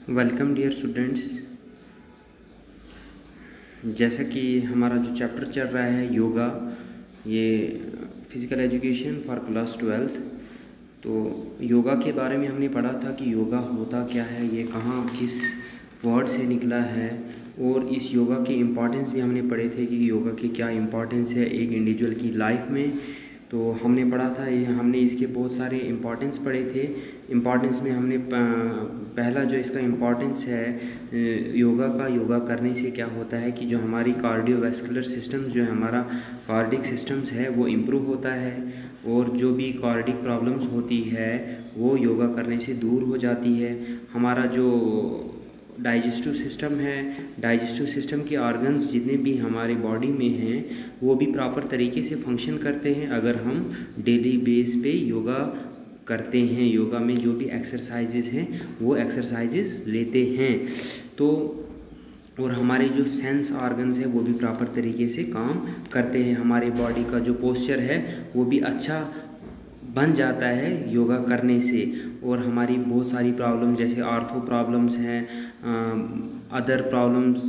Welcome dear students. जैसा कि हमारा जो चैप्टर चल रहा है योगा, ये फिज़िकल एजुकेशन फॉर क्लास 12। तो योगा के बारे में हमने पढ़ा था कि योगा होता क्या है, ये कहाँ किस वर्ड से निकला है, और इस योगा के इम्पॉर्टेंस भी हमने पढ़े थे कि योगा की क्या इम्पॉर्टेंस है एक इंडिविजुअल की लाइफ में। तो हमने पढ़ा था, हमने इसके बहुत सारे इम्पॉर्टेंस पढ़े थे। इम्पॉर्टेंस में हमने पहला जो इसका इम्पॉर्टेंस है योगा करने से क्या होता है कि जो हमारी कार्डियोवैस्कुलर सिस्टम्स जो है, हमारा कार्डिक सिस्टम्स है वो इम्प्रूव होता है, और जो भी कार्डिक प्रॉब्लम्स होती है वो योगा करने से दूर हो जाती है। हमारा जो डाइजेस्टिव सिस्टम है, डाइजेस्टिव सिस्टम के ऑर्गन्स जितने भी हमारे बॉडी में हैं वो भी प्रॉपर तरीके से फंक्शन करते हैं अगर हम डेली बेस पे योगा करते हैं। योगा में जो भी एक्सरसाइजेज हैं वो एक्सरसाइजेज लेते हैं तो, और हमारे जो सेंस ऑर्गन्स है वो भी प्रॉपर तरीके से काम करते हैं। हमारे बॉडी का जो पोस्चर है वो भी अच्छा बन जाता है योगा करने से। और हमारी बहुत सारी प्रॉब्लम जैसे आर्थो प्रॉब्लम्स हैं, अदर प्रॉब्लम्स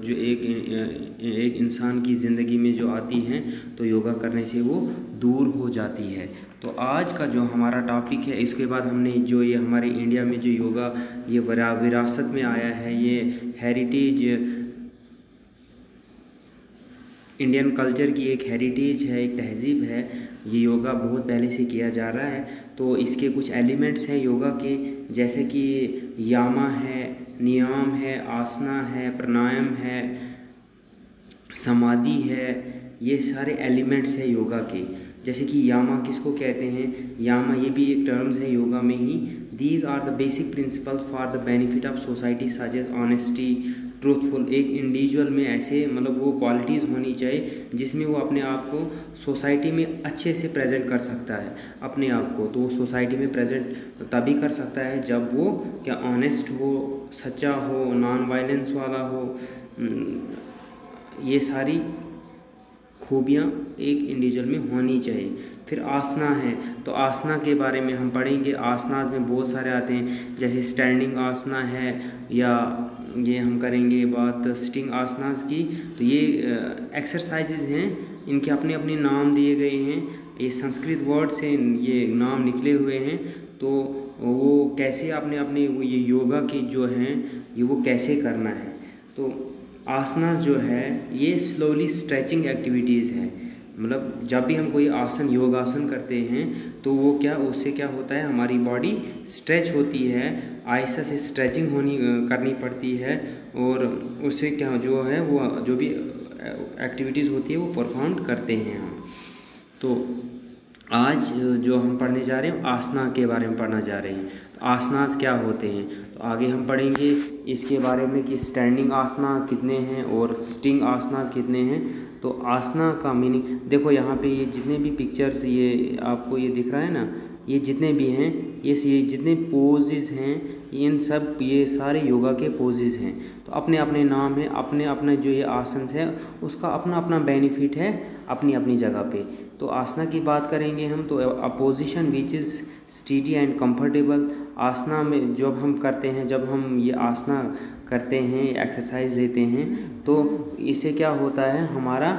जो एक इंसान की ज़िंदगी में जो आती हैं तो योगा करने से वो दूर हो जाती है। तो आज का जो हमारा टॉपिक है, इसके बाद हमने जो ये हमारे इंडिया में जो योगा ये विरासत में आया है, ये हेरिटेज इंडियन कल्चर की एक हेरिटेज है, एक तहजीब है। ये योगा बहुत पहले से किया जा रहा है। तो इसके कुछ एलिमेंट्स हैं योगा के, जैसे कि यामा है, नियम है, आसना है, प्राणायाम है, समाधि है। ये सारे एलिमेंट्स हैं योगा के। जैसे कि यामा किसको कहते हैं, यामा ये भी एक टर्म्स है योगा में ही। These are the basic principles for the benefit of society such as honesty, truthful. एक इंडिविजुअल में ऐसे मतलब वो क्वालिटीज़ होनी चाहिए जिसमें वो अपने आप को सोसाइटी में अच्छे से प्रेजेंट कर सकता है अपने आप को। तो वो सोसाइटी में प्रेजेंट तभी कर सकता है जब वो क्या ऑनेस्ट हो, सच्चा हो, नॉन वायलेंस वाला हो। ये सारी खूबियाँ एक इंडिविजुअल में होनी चाहिए। फिर आसना है, तो आसना के बारे में हम पढ़ेंगे। आसनास में बहुत सारे आते हैं, जैसे स्टैंडिंग आसना है, या ये हम करेंगे बात सिटिंग आसनास की। तो ये एक्सरसाइजेज हैं, इनके अपने अपने नाम दिए गए हैं। ये संस्कृत वर्ड से ये नाम निकले हुए हैं। तो वो कैसे अपने अपने वो ये योगा की जो हैं ये वो कैसे करना है। तो आसना जो है ये स्लोली स्ट्रेचिंग एक्टिविटीज़ है। मतलब जब भी हम कोई आसन योगासन करते हैं तो वो क्या, उससे क्या होता है, हमारी बॉडी स्ट्रेच होती है, आहिस्ता से स्ट्रेचिंग करनी पड़ती है, और उससे क्या जो है वो जो भी एक्टिविटीज़ होती है वो परफॉर्म करते हैं हम। तो आज जो हम पढ़ने जा रहे हैं आसना के बारे में पढ़ना जा रहे हैं। तो आसनास क्या होते हैं तो आगे हम पढ़ेंगे इसके बारे में कि स्टैंडिंग आसना कितने हैं और सिटिंग आसनास कितने हैं। तो आसना का मीनिंग देखो, यहाँ पे ये जितने भी पिक्चर्स ये आपको ये दिख रहा है ना, ये जितने भी हैं ये जितने पोजेज हैं इन सब ये सारे योगा के पोजेज हैं। तो अपने अपने नाम है, अपने अपने जो ये आसन है उसका अपना अपना बेनिफिट है अपनी अपनी जगह पे। तो आसना की बात करेंगे हम, तो a position which is steady and comfortable. Asana में जब हम करते हैं, जब हम ये आसना करते हैं, एक्सरसाइज लेते हैं, तो इससे क्या होता है हमारा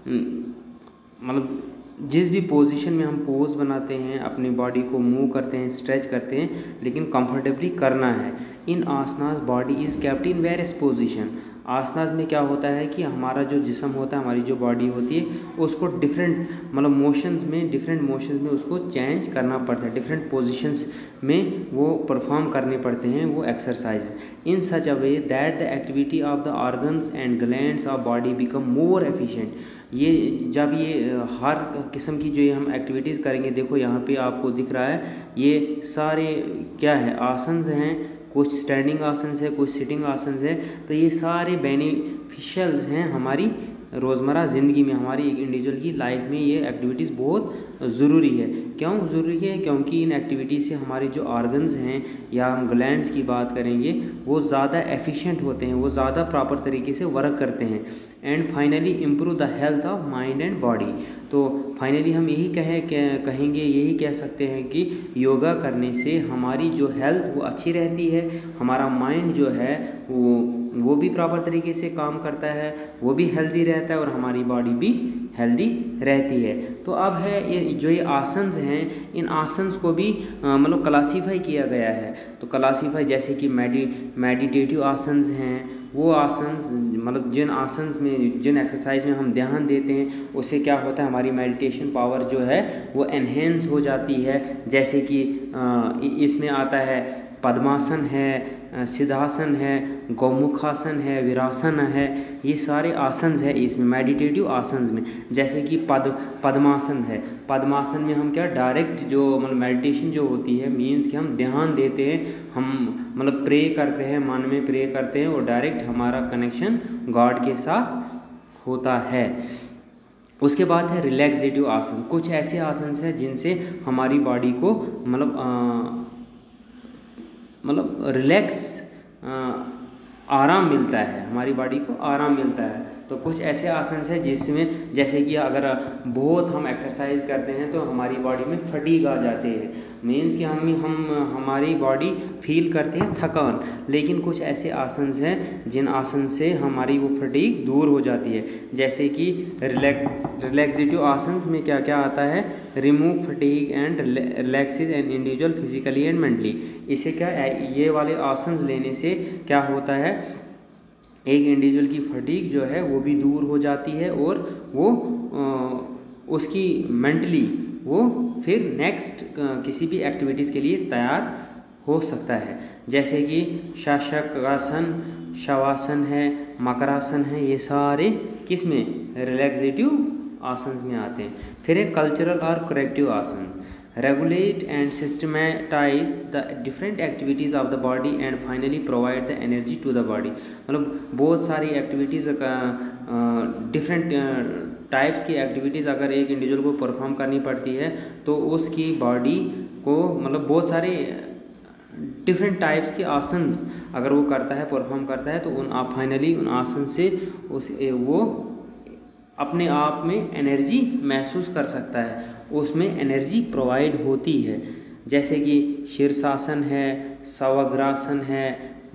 मतलब जिस भी पोजीशन में हम पोज बनाते हैं, अपनी बॉडी को मूव करते हैं, स्ट्रेच करते हैं, लेकिन कंफर्टेबली करना है। In asanas body is kept in various position. Asanas में क्या होता है कि हमारा जो जिस्म होता है, हमारी जो बॉडी होती है उसको डिफरेंट मतलब डिफरेंट मोशंस में उसको चेंज करना पड़ता है, डिफरेंट पोजीशंस में वो परफॉर्म करने पड़ते हैं वो exercise in such a way that the activity of the organs and glands of body become more efficient. ये जब ये हर किस्म की जो ये हम एक्टिविटीज़ करेंगे, देखो यहाँ पे आपको दिख रहा है ये सारे क्या है आसन्स हैं, कुछ स्टैंडिंग आसन्स है, कुछ सिटिंग आसन्स है। तो ये सारे बेनिफिशियल्स हैं हमारी रोज़मर्रा ज़िंदगी में, हमारी एक इंडिविजुअल की लाइफ में ये एक्टिविटीज़ बहुत ज़रूरी है। क्यों ज़रूरी है? क्योंकि इन एक्टिविटीज़ से हमारे जो ऑर्गन्स हैं या हम ग्लैंड्स की बात करेंगे वो ज़्यादा एफिशिएंट होते हैं, वो ज़्यादा प्रॉपर तरीके से वर्क करते हैं। And finally improve the health of mind and body. तो फाइनली हम यही कहेंगे, यही कह सकते हैं कि योगा करने से हमारी जो हेल्थ वो अच्छी रहती है, हमारा माइंड जो है वो भी प्रॉपर तरीके से काम करता है, वो भी हेल्दी रहता है और हमारी बॉडी भी हेल्दी रहती है। तो अब है ये आसन्स हैं, इन आसन्स को भी मतलब क्लासीफाई किया गया है। तो क्लासीफाई जैसे कि मेडिटेटिव आसन्स हैं, वो आसन्स मतलब जिन आसन्स में, जिन एक्सरसाइज में हम ध्यान देते हैं उससे क्या होता है, हमारी मेडिटेशन पावर जो है वो एनहेंस हो जाती है। जैसे कि इसमें आता है पद्मासन है, सिद्धासन है, गौमुखासन है, वीरासन है, ये सारे आसन्स है इसमें मेडिटेटिव आसन्स में। जैसे कि पद्मासन है, पद्मासन में हम क्या डायरेक्ट जो मतलब मेडिटेशन जो होती है मीन्स कि हम ध्यान देते हैं, हम मतलब प्रे करते हैं, मन में प्रे करते हैं और डायरेक्ट हमारा कनेक्शन गॉड के साथ होता है। उसके बाद है रिलैक्सेटिव आसन। कुछ ऐसे आसन हैं जिनसे हमारी बॉडी को मतलब रिलैक्स आराम मिलता है, हमारी बॉडी को आराम मिलता है। तो कुछ ऐसे आसन हैं जिसमें जैसे कि अगर बहुत हम एक्सरसाइज करते हैं तो हमारी बॉडी में फटीग आ जाते हैं, मीन्स कि हम हमारी बॉडी फील करते हैं थकान। लेकिन कुछ ऐसे आसन हैं जिन आसन से हमारी वो फटीग दूर हो जाती है। जैसे कि रिलैक्सेटिव आसन में क्या क्या आता है, remove fatigue and relaxes an individual physically and mentally. इसे क्या, ये वाले आसन लेने से क्या होता है, एक इंडिविजुअल की फटीग जो है वो भी दूर हो जाती है और वो उसकी मेंटली वो फिर नेक्स्ट किसी भी एक्टिविटीज़ के लिए तैयार हो सकता है। जैसे कि शाशकासन, शवासन है, मकरासन है, ये सारे किस में, रिलैक्सेटिव आसन में आते हैं। फिर एक कल्चरल और करेक्टिव आसन, regulate and systematize the different activities of the body and finally provide the energy to the body। मतलब बहुत सारी एक्टिविटीज़ डिफरेंट टाइप्स की एक्टिविटीज़ अगर एक इंडिविजुअल को परफॉर्म करनी पड़ती है तो उसकी बॉडी को मतलब बहुत सारे डिफरेंट टाइप्स के आसन्स अगर वो करता है, परफॉर्म करता है, तो फाइनली उन आसन से वो अपने आप में एनर्जी महसूस कर सकता है, उसमें एनर्जी प्रोवाइड होती है। जैसे कि शीर्षासन है, सवग्रासन है,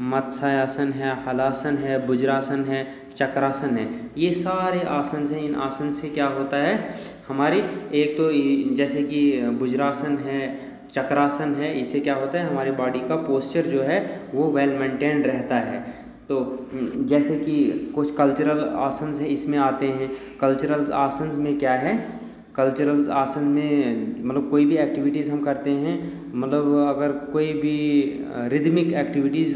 मत्स्यासन है, हलासन है, भुजरासन है, चक्रासन है, ये सारे आसन हैं। इन आसन से क्या होता है, हमारे एक तो जैसे कि भुजरासन है, चक्रासन है, इससे क्या होता है, हमारी बॉडी का पोस्चर जो है वो वेल मेंटेन्ड रहता है। तो जैसे कि कुछ कल्चरल आसन है इसमें आते हैं। कल्चरल आसन में क्या है, कल्चरल आसन में मतलब कोई भी एक्टिविटीज़ हम करते हैं, मतलब अगर कोई भी रिदमिक एक्टिविटीज़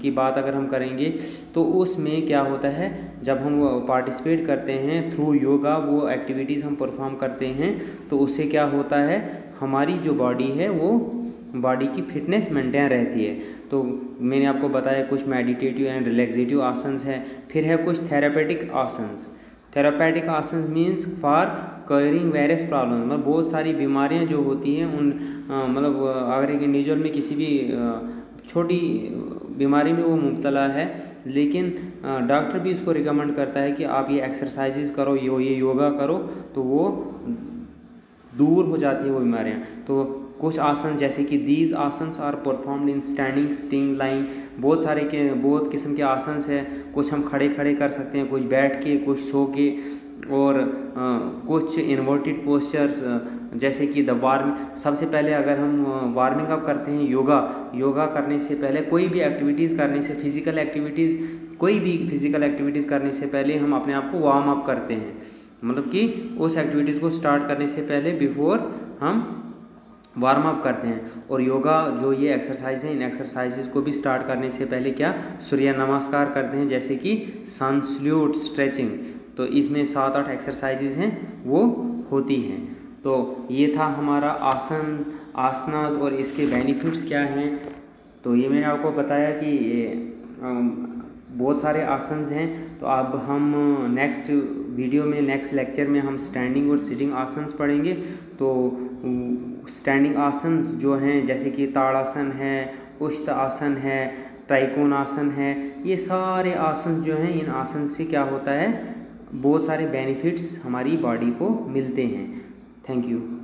की बात अगर हम करेंगे तो उसमें क्या होता है, जब हम पार्टिसिपेट करते हैं थ्रू योगा, वो एक्टिविटीज़ हम परफॉर्म करते हैं तो उससे क्या होता है, हमारी जो बॉडी है वो बॉडी की फिटनेस मेंटेन रहती है। तो मैंने आपको बताया कुछ मेडिटेटिव एंड रिलैक्सेटिव आसन्स है। फिर है कुछ therapeutic asanas. Therapeutic asanas means for curing various problem, मतलब बहुत सारी बीमारियां जो होती हैं उन मतलब अगर एक इंडिविजुअल में किसी भी छोटी बीमारी में वो मुब्तला है, लेकिन डॉक्टर भी उसको रिकमेंड करता है कि आप ये एक्सरसाइजेज करो, ये योगा करो, तो वो दूर हो जाती है वो बीमारियाँ। तो कुछ आसन जैसे कि these asanas are performed in standing, sitting, lying, बहुत किस्म के आसन्स हैं। कुछ हम खड़े कर सकते हैं, कुछ बैठ के, कुछ सो के, और कुछ इन्वर्टेड पोस्चर्स जैसे कि द वार्म। सबसे पहले अगर हम वार्मिंग अप करते हैं, योगा करने से पहले, कोई भी एक्टिविटीज़ करने से, कोई भी फिजिकल एक्टिविटीज़ करने से पहले हम अपने आप को वार्म अप करते हैं, मतलब कि उस एक्टिविटीज़ को स्टार्ट करने से पहले बिफोर हम वार्म अप करते हैं। और योगा जो ये एक्सरसाइज है, इन एक्सरसाइजेज को भी स्टार्ट करने से पहले क्या, सूर्य नमस्कार करते हैं, जैसे कि सन सल्यूट, स्ट्रेचिंग। तो इसमें 7-8 एक्सरसाइजेज हैं वो होती हैं। तो ये था हमारा आसनास और इसके बेनिफिट्स क्या हैं। तो ये मैंने आपको बताया कि बहुत सारे आसन्स हैं। तो अब हम नेक्स्ट वीडियो में नेक्स्ट लेक्चर में हम स्टैंडिंग और सिटिंग आसन्स पढ़ेंगे। तो स्टैंडिंग आसन्स जो हैं जैसे कि ताड़ासन है, उष्ट आसन है, त्रिकोणासन है, ये सारे आसन जो हैं, इन आसन से क्या होता है, बहुत सारे बेनिफिट्स हमारी बॉडी को मिलते हैं। Thank you.